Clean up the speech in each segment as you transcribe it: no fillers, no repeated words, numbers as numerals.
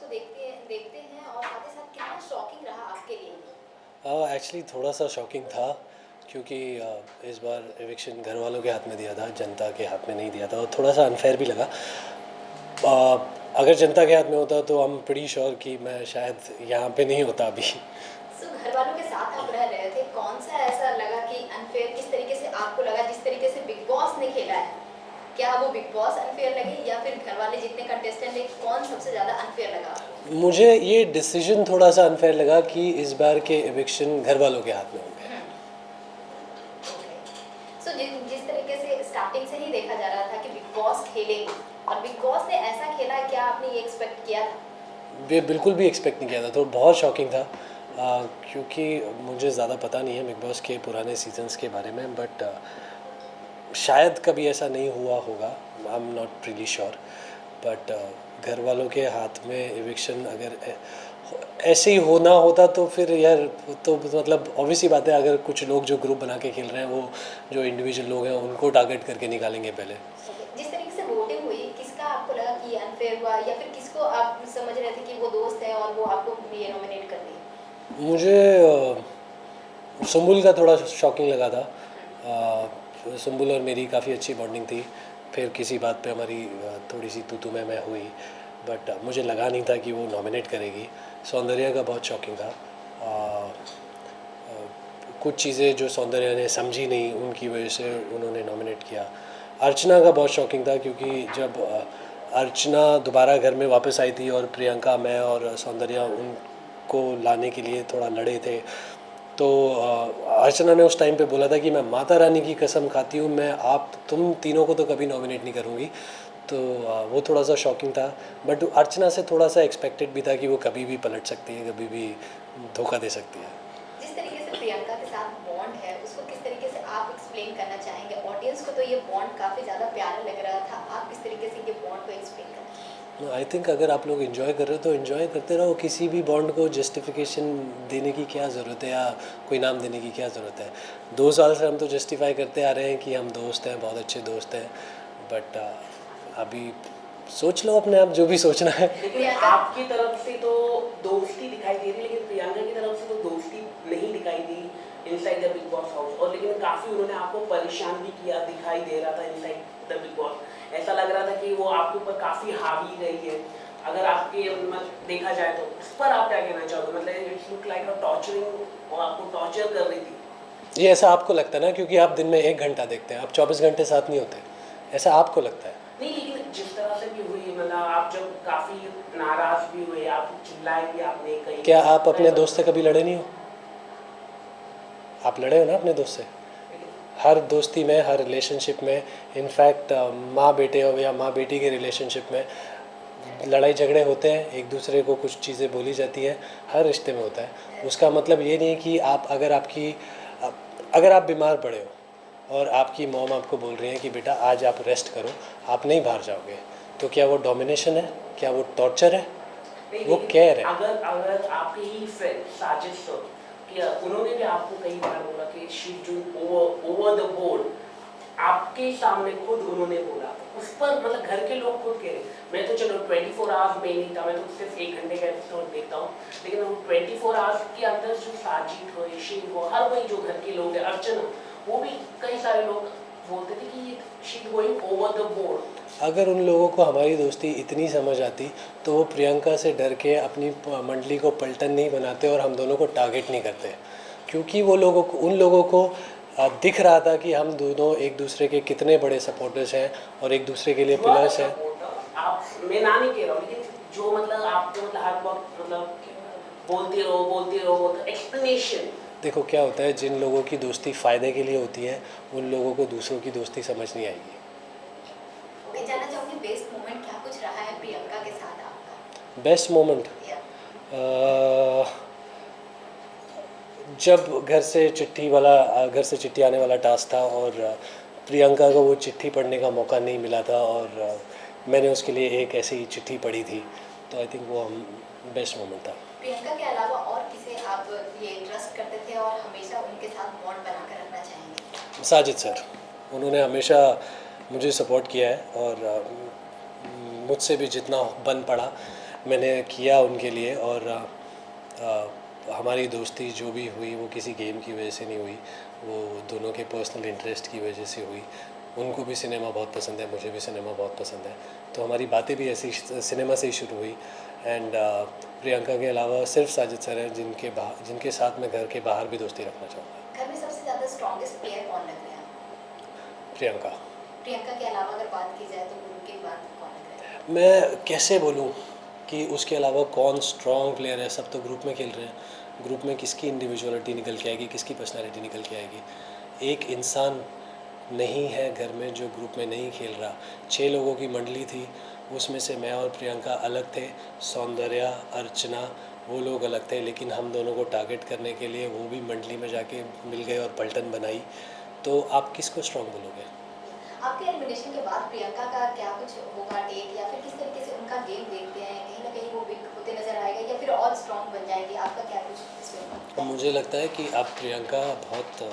देखते देखते हैं और साथ ही साथ कितना शॉकिंग रहा आपके लिए? एक्चुअली थोड़ा सा शॉकिंग था क्योंकि इस बार एविक्शन घर वालों के हाथ में दिया था, जनता के हाथ में नहीं दिया था और थोड़ा सा अनफेयर भी लगा। अगर जनता के हाथ में होता तो आई एम प्रीटी श्योर कि मैं शायद यहाँ पे नहीं होता अभी। सो घर वालों के साथ आप रह रहे थे, कौन सा ऐसा लगा कि अनफेयर किस तरीके से आपको लगा जिस तरीके से बिग बॉस ने खेला है? क्या वो बिग बॉस अनफेयर लगे या फिर घर वाले जितने कंटेस्टेंट थे कौन सबसे ज़्यादा अनफेयर लगा आपको? मुझे ये डिसीजन थोड़ा सा अनफेयर लगा कि इस बार के एविक्शन घर वालों के हाथ में होंगे। सो जिस तरीके से स्टार्टिंग से ही देखा जा रहा था कि बिग बॉस खेलेंगे और बिग बॉस ने ऐसा खेला, क्या आपने ये एक्सपेक्ट किया था? ये बिल्कुल भी एक्सपेक्ट नहीं किया था, तो बहुत शॉकिंग था। क्योंकि मुझे ज़्यादा पता नहीं है बिग बॉस के पुराने सीजन्स के बारे में, बट शायद कभी ऐसा नहीं हुआ होगा, I am not really sure. But घर वालों के हाथ में एविक्शन अगर ऐसे ही होना होता तो फिर यार, तो मतलब ऑब्वियस ही बात है, अगर कुछ लोग जो ग्रुप बना के खेल रहे हैं वो जो इंडिविजुअल लोग हैं उनको टारगेट करके निकालेंगे पहले। जिस तरीके से वोटिंग हुई, किसका आपको लगा कि अनफेयर हुआ या फिर किसको आप समझ रहे थे कि वो दोस्त है और वो आपको ये नॉमिनेट कर दिए? मुझे सुम्बुल का थोड़ा शॉकिंग लगा था। सुम्बुल और मेरी काफ़ी अच्छी बॉन्डिंग थी, फिर किसी बात पे हमारी थोड़ी सी तू मैं हुई, बट मुझे लगा नहीं था कि वो नॉमिनेट करेगी। सौंदर्या का बहुत शॉकिंग था। कुछ चीज़ें जो सौंदर्या ने समझी नहीं उनकी वजह से उन्होंने नॉमिनेट किया। अर्चना का बहुत शॉकिंग था क्योंकि जब अर्चना दोबारा घर में वापस आई थी और प्रियंका, मैं और सौंदर्या उनको लाने के लिए थोड़ा लड़े थे, तो अर्चना ने उस टाइम पे बोला था कि मैं माता रानी की कसम खाती हूँ, मैं आप तुम तीनों को तो कभी नॉमिनेट नहीं करूँगी। तो वो थोड़ा सा शॉकिंग था, बट अर्चना से थोड़ा सा एक्सपेक्टेड भी था कि वो कभी भी पलट सकती है, कभी भी धोखा दे सकती है। जिस तरीके से प्रियंका के साथ बॉन्ड है उसको किस तरीके से आप एक्सप्लेन करना चाहेंगे? ऑडियंस को तो ये बॉन्ड काफ़ी ज़्यादा प्यारा लग रहा था, आप किस तरीके से ये बॉन्ड को एक्सप्लेन करना? आई थिंक अगर आप लोग इन्जॉय कर रहे हो तो इन्जॉय करते रहो, किसी भी बॉन्ड को जस्टिफिकेशन देने की क्या ज़रूरत है या कोई नाम देने की क्या ज़रूरत है। 2 साल से हम तो जस्टिफाई करते आ रहे हैं कि हम दोस्त हैं, बहुत अच्छे दोस्त हैं, बट अभी सोच लो अपने आप जो भी सोचना है। लेकिन आपकी तरफ से तो दोस्ती दिखाई दे रही, लेकिन प्रियंका की तरफ से तो दोस्ती नहीं दिखाई the inside the big boss house, और लेकिन काफ़ी उन्होंने आपको परेशान भी किया दिखाई दे रहा था इनसाइड द बिग बॉस। ऐसा लग रहा था कि वो आपके ऊपर काफ़ी हावी रही है। अगर आपके देखा जाए तो उस पर आप क्या कहना चाहोगे? मतलब it's look like a torturing, और आपको टॉर्चर कर रही थी। ये ऐसा आपको लगता है ना, क्योंकि आप दिन में 1 घंटा देखते हैं, आप 24 घंटे साथ नहीं होते, ऐसा आपको लगता है। नहीं, लेकिन जिस तरह से भी हुई, मतलब आप जब काफ़ी नाराज़ भी हुए, आप चिल्लाए भी आपने कहीं। क्या आप अपने दोस्त से कभी लड़े नहीं हो? आप लड़े हो ना अपने दोस्त से? हर दोस्ती में, हर रिलेशनशिप में, इनफैक्ट माँ बेटे हो या माँ बेटी के रिलेशनशिप में लड़ाई झगड़े होते हैं, एक दूसरे को कुछ चीज़ें बोली जाती हैं, हर रिश्ते में होता है। उसका मतलब ये नहीं कि आप अगर आप बीमार पड़े हो और आपकी मॉम आपको बोल रही है कि बेटा आज आप रेस्ट करो, आप नहीं बाहर जाओगे, तो क्या वो डोमिनेशन है? क्या वो टॉर्चर है? वो केयर है। अगर अगर आपके ही फ्रेंड साजिद सर, कि उन्होंने भी आपको कई बार बोला कि she do over the board, आपके सामने खुद उन्होंने बोला, उस पर मतलब घर के लोग खुद कह रहे, मैं तो चलो 24 आवर्स में नहीं था, मैं तो सिर्फ 1 घंटे का एपिसोड देखता हूँ, लेकिन वो 24 आवर्स के अंदर जो साजिद हो, शीन हो, हर कोई जो घर के लोग हैं, अर्चना, वो भी कई सारे लोग बोलते थे कि she going over the board. अगर उन लोगों को हमारी दोस्ती इतनी समझ आती तो वो प्रियंका से डर के अपनी मंडली को पलटन नहीं बनाते और हम दोनों को टारगेट नहीं करते, क्योंकि उन लोगों को दिख रहा था कि हम दोनों एक दूसरे के कितने बड़े सपोर्टर्स हैं और एक दूसरे के लिए पिलर्स हैं। आप, मैं ना नहीं कह रहा हूँ, लेकिन जो मतलब आपको मतलब हर वक्त मतलब बोलते रहो एक्सप्लेनेशन। देखो क्या होता है, जिन लोगों की दोस्ती फ़ायदे के लिए होती है उन लोगों को दूसरों की दोस्ती समझ नहीं आएगी। मैं जानना चाहूँगी बेस्ट मोमेंट क्या कुछ रहा है प्रियंका के साथ आपका? बेस्ट मोमेंट जब घर से चिट्ठी आने वाला टास्क था और प्रियंका को वो चिट्ठी पढ़ने का मौका नहीं मिला था और मैंने उसके लिए एक ऐसी चिट्ठी पढ़ी थी, तो आई थिंक वो बेस्ट मोमेंट था। प्रियंका के अलावा और किसे आप ये ट्रस्ट करते थे और हमेशा उनके साथ बॉन्ड बनाकर रखना चाहेंगे? साजिद सर, उन्होंने हमेशा मुझे सपोर्ट किया है और मुझसे भी जितना बन पड़ा मैंने किया उनके लिए। और हमारी दोस्ती जो भी हुई वो किसी गेम की वजह से नहीं हुई, वो दोनों के पर्सनल इंटरेस्ट की वजह से हुई। उनको भी सिनेमा बहुत पसंद है, मुझे भी सिनेमा बहुत पसंद है, तो हमारी बातें भी ऐसी सिनेमा से ही शुरू हुई। एंड प्रियंका के अलावा सिर्फ साजिद सर हैं जिनके साथ मैं घर के बाहर भी दोस्ती रखना चाहूँगा। घर में सबसे ज़्यादा स्ट्रॉन्गेस्ट प्लेयर कौन लग रहे हैं? प्रियंका। प्रियंका के अलावा अगर बात की जाए तो उनके बाद कौन लग रहा है? मैं कैसे बोलूँ कि उसके अलावा कौन स्ट्रॉन्ग प्लेयर है, सब तो ग्रुप में खेल रहे हैं। ग्रुप में किसकी इंडिविजुअलिटी निकल के आएगी, किसकी पर्सनालिटी निकल के आएगी। एक इंसान नहीं है घर में जो ग्रुप में नहीं खेल रहा। 6 लोगों की मंडली थी, उसमें से मैं और प्रियंका अलग थे, सौंदर्या, अर्चना वो लोग अलग थे, लेकिन हम दोनों को टारगेट करने के लिए वो भी मंडली में जाके मिल गए और पलटन बनाई। तो आप किसको स्ट्रॉन्ग बोलोगे? आपके एलिमिनेशन के बाद प्रियंका का क्या कुछ होगा टेक, या फिर किस तरीके से उनका गेम देखते हैं? कहीं ना कहीं वो वीक होते नजर आएगा या फिर और स्ट्रॉन्ग बन जाएंगे? आपका क्या कुछ इसमें? मुझे लगता है कि अब प्रियंका बहुत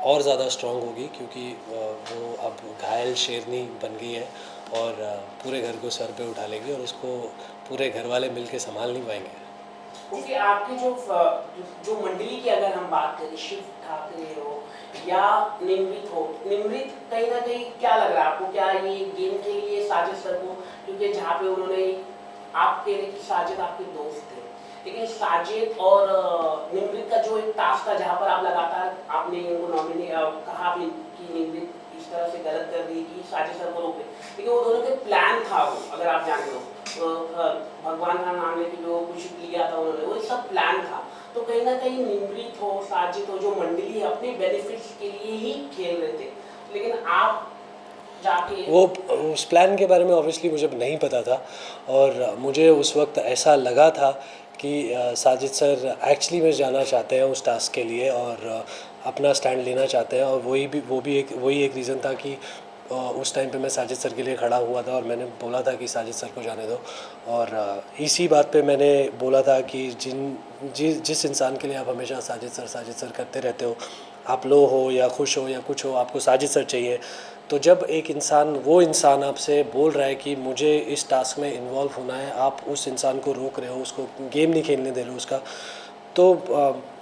और ज़्यादा स्ट्रॉन्ग होगी, क्योंकि वो अब घायल शेरनी बन गई है और पूरे घर को सर पे उठा लेगी और उसको पूरे घर वाले मिल के संभाल नहीं पाएंगे। क्योंकि आपकी जो मंडली की अगर हम बात करें, शिव ठाकरे हो या निमृत हो, निमृत कहीं ना कहीं क्या लग रहा है आपको, क्या ये गेम के लिए साजिद सर को, क्योंकि जहाँ पे उन्होंने आप कह रहे कि साजिद आपके दोस्त थे, लेकिन साजिद और निमृत का जो एक टास्क था जहाँ पर आप लगातार आपने इनको नॉमिनेट कहा भी कि निमृत इस तरह से गलत कर दी कि साजिद सर को रोक दे, लेकिन वो दोनों के प्लान था, वो अगर आप जानते हो भगवान का नाम लेके जो कुछ लिया था उन्होंने, वो सब प्लान था। तो कहीं ना कहीं निमृत हो, साजिद हो, जो मंडली है अपने बेनिफिट्स के लिए ही खेल रहे थे, लेकिन आप जाके वो उस प्लान के बारे में ऑब्वियसली मुझे नहीं पता था, और मुझे उस वक्त ऐसा लगा था कि साजिद सर एक्चुअली में जाना चाहते हैं उस टास्क के लिए और अपना स्टैंड लेना चाहते हैं, और वही एक रीज़न था कि उस टाइम पे मैं साजिद सर के लिए खड़ा हुआ था और मैंने बोला था कि साजिद सर को जाने दो। और इसी बात पे मैंने बोला था कि जिस इंसान के लिए आप हमेशा साजिद सर करते रहते हो, आप लो हो या खुश हो या कुछ हो, आपको साजिद सर चाहिए। तो जब एक वो इंसान आपसे बोल रहा है कि मुझे इस टास्क में इन्वॉल्व होना है, आप उस इंसान को रोक रहे हो, उसको गेम नहीं खेलने दे रहे हो उसका, तो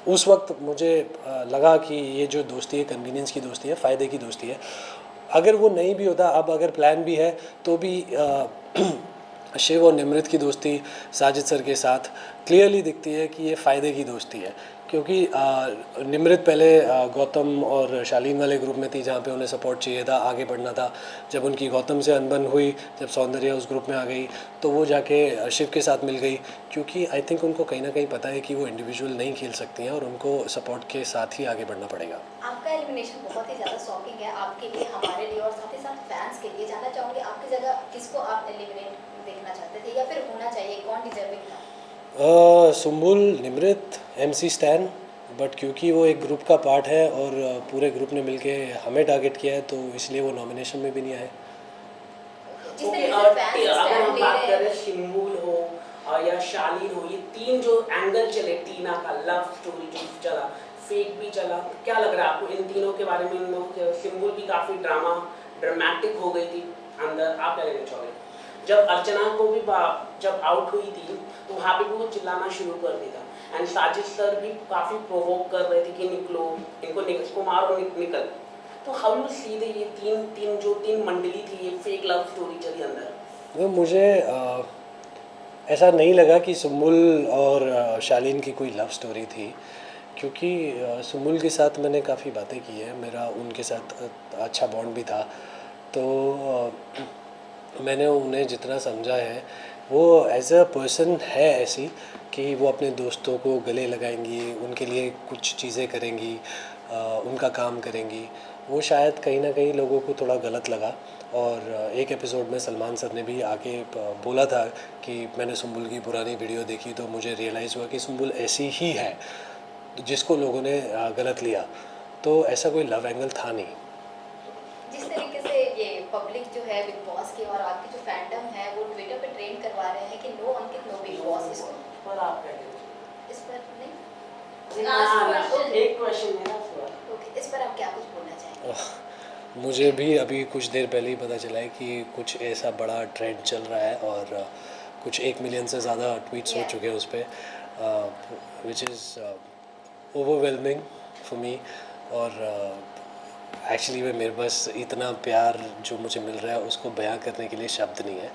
उस वक्त मुझे लगा कि ये जो दोस्ती है कन्वीनियंस की दोस्ती है, फ़ायदे की दोस्ती है। अगर वो नहीं भी होता, अब अगर प्लान भी है तो भी शिव और निमृत की दोस्ती साजिद सर के साथ क्लियरली दिखती है कि ये फ़ायदे की दोस्ती है, क्योंकि निमृत पहले गौतम और शालीन वाले ग्रुप में थी जहाँ पे उन्हें सपोर्ट चाहिए था, आगे बढ़ना था। जब उनकी गौतम से अनबन हुई, जब सौंदर्या उस ग्रुप में आ गई, तो वो जाके शिव के साथ मिल गई, क्योंकि आई थिंक उनको कहीं ना कहीं पता है कि वो इंडिविजुअल नहीं खेल सकती हैं और उनको सपोर्ट के साथ ही आगे बढ़ना पड़ेगा। आपका एलिमिनेशन बहुत ही ज़्यादा शॉकिंग है आपके लिए, हमारे लिए और साथ ही साथ फैंस के लिए। जानना चाहूँगी आपकी जगह किसको आप एलिमिनेट देखना चाहते थे या फिर होना चाहिए, कौन डिजर्विंग था? Sumbul, Nimrit, MC stand, but क्योंकि वो एक ग्रुप का पार्ट है और पूरे ग्रुप ने मिलके हमें टारगेट किया है, तो इसलिए वो नॉमिनेशन में भी नहीं आए। जिस तरीके से फैंस अगर हम स्टैंड ले बात रहे करें हैं, सिम्बुल हो या शालीन हो, ये तीन जो एंगल चले, टीना का लव स्टोरी जो चला, फेक भी चला, क्या लग रहा है आपको इन तीनों के बारे में? सिम्बुल भी काफ़ी ड्रामेटिक हो गई थी अंदर, आप क्या कहना चाहोगे? जब अर्चना को भी जब आउट हुई थी तो वहाँ पे भी वो चिल्लाना शुरू कर दिया था, एंड साजिद सर भी काफ़ी प्रोवोक कर रहे थे कि निकलो, इसको मारो, निकल। तो हाउ यू सी दे ये तीन मंडली थी, ये फेक लव स्टोरी चली अंदर? तो मुझे ऐसा नहीं लगा कि सुम्बुल और शालीन की कोई लव स्टोरी थी, क्योंकि सुम्बुल के साथ मैंने काफ़ी बातें की है, मेरा उनके साथ अच्छा बॉन्ड भी था। तो मैंने उन्हें जितना समझा है, वो एज अ पर्सन है ऐसी कि वो अपने दोस्तों को गले लगाएंगी, उनके लिए कुछ चीज़ें करेंगी, उनका काम करेंगी। वो शायद कहीं ना कहीं लोगों को थोड़ा गलत लगा, और एक एपिसोड में सलमान सर ने भी आके बोला था कि मैंने सुम्बुल की पुरानी वीडियो देखी तो मुझे रियलाइज़ हुआ कि सुम्बुल ऐसी ही है जिसको लोगों ने गलत लिया। तो ऐसा कोई लव एंगल था नहीं। जिस तरीके से ये पब्लिक जो है बिग बॉस की और आपकी जो फैंडम है वो ट्विटर पे ट्रेंड करवा रहे हैं कि नो अंकित नो बिग बॉस, इसको पर आप क्या कहते हैं? इस पर नहीं, एक क्वेश्चन है ना ओके, इस पर आप क्या कुछ बोलना चाहेंगे? मुझे भी अभी कुछ देर पहले ही पता चला है कि कुछ ऐसा बड़ा ट्रेंड चल रहा है और कुछ 1 मिलियन से ज़्यादा ट्वीट्स हो Yeah. चुके हैं उस पर, which is overwhelming for me. और एक्चुअली में मेरे पास इतना प्यार जो मुझे मिल रहा है उसको बयां करने के लिए शब्द नहीं है,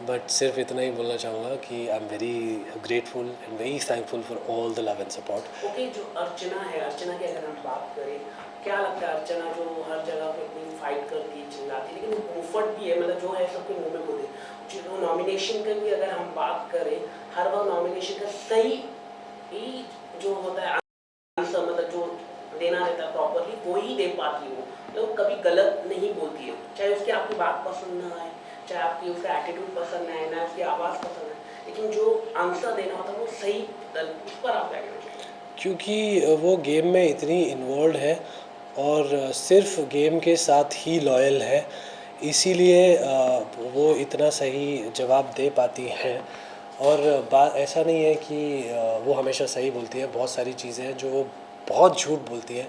बट सिर्फ इतना ही बोलना चाहूँगा कि I am very grateful and very thankful for all the love and support. Okay, जो अर्चना है, अर्चना की अगर हम बात करें, क्या लगता है अर्चना जो हर जगह पे इतनी फाइट करती है, चिल्लाती है, लेकिन मुफट भी है, मतलब जो है सबके मुंह में बोले। जो नॉमिनेशन का भी अगर हम बात करें, हर बार नॉमिनेशन का सही ही जो होता है आंसर, मतलब जो देना रहता है प्रॉपरली, वो ही दे पाती है। वो तो कभी गलत नहीं बोलती है, चाहे उसकी आपकी बात पसंद ना आए, चाहे आपकी उसका एटीट्यूड पसंद ना आए, ना उसकी आवाज़ पसंद आए, लेकिन जो आंसर देना होता है वो सही, उस पर आप क्या कहना चाहिए? क्योंकि वो गेम में इतनी इन्वॉल्व है और सिर्फ गेम के साथ ही लॉयल है, इसीलिए वो इतना सही जवाब दे पाती हैं। और बात ऐसा नहीं है कि वो हमेशा सही बोलती है, बहुत सारी चीज़ें हैं जो वो बहुत झूठ बोलती है।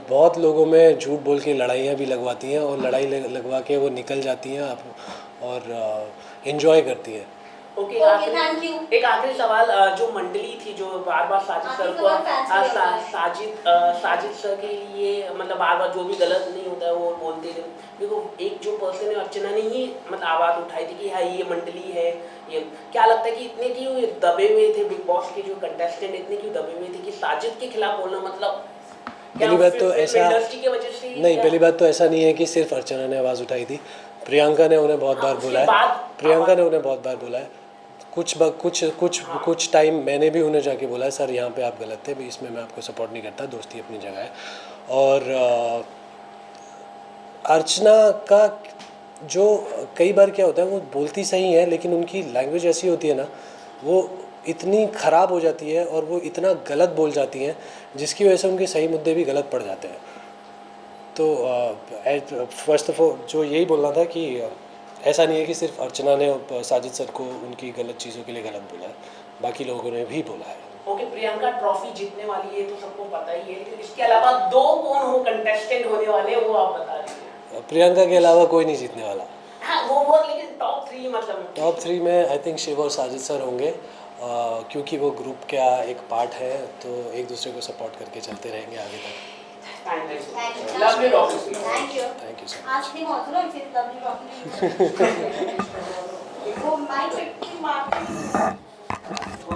बहुत लोगों में झूठ बोल के लड़ाइयाँ भी लगवाती हैं और लड़ाई लगवा के वो निकल जाती हैं और इन्जॉय करती हैं। Okay, Okay, thank you. एक आखिरी सवाल, जो मंडली थी जो बार बार साजिद सर को, साजिद सर के लिए मतलब बार बार जो भी गलत नहीं होता है वो बोलते थे, देखो एक जो पर्सन है अर्चना ने ही मतलब आवाज़ उठाई थी कि हाँ ये मंडली है। ये क्या लगता है कि इतने क्यों दबे हुए थे बिग बॉस के जो कंटेस्टेंट, इतने क्यों दबे हुए थे कि साजिद के खिलाफ बोलना, मतलब पहली बात तो ऐसा इंडस्ट्री की वजह से नहीं, पहली बात तो ऐसा नहीं है कि सिर्फ अर्चना ने आवाज़ उठाई थी, प्रियंका ने उन्हें बहुत बार बोला है, प्रियंका ने उन्हें बहुत बार बोला है। कुछ टाइम मैंने भी उन्हें जाके बोला है, सर यहाँ पे आप गलत थे, भी इसमें मैं आपको सपोर्ट नहीं करता, दोस्ती अपनी जगह है। और अर्चना का जो कई बार क्या होता है, वो बोलती सही है लेकिन उनकी लैंग्वेज ऐसी होती है ना, वो इतनी ख़राब हो जाती है और वो इतना गलत बोल जाती हैं जिसकी वजह से उनके सही मुद्दे भी गलत पड़ जाते हैं। तो फर्स्ट ऑफ ऑल जो यही बोलना था कि ऐसा नहीं है कि सिर्फ अर्चना ने साजिद सर को उनकी गलत चीज़ों के लिए गलत बोला है, बाकी लोगों ने भी बोला है। ओके, प्रियंका ट्रॉफी जीतने वाली है तो सबको पता ही है, लेकिन इसके अलावा दो कौन हो कंटेस्टेंट होने वाले हैं वो आप बता दीजिए। प्रियंका के अलावा कोई नहीं जीतने वाला। हाँ वो लेकिन टॉप 3 मतलब टॉप 3 में आई थिंक शिव और साजिद सर होंगे, क्योंकि वो ग्रुप का एक पार्ट है, तो एक दूसरे को सपोर्ट करके चलते रहेंगे आगे तक। Thank you. Lovely talking to you. Thank you. Thank you sir. Asking also, if it's lovely talking to you. वो mic पे मारते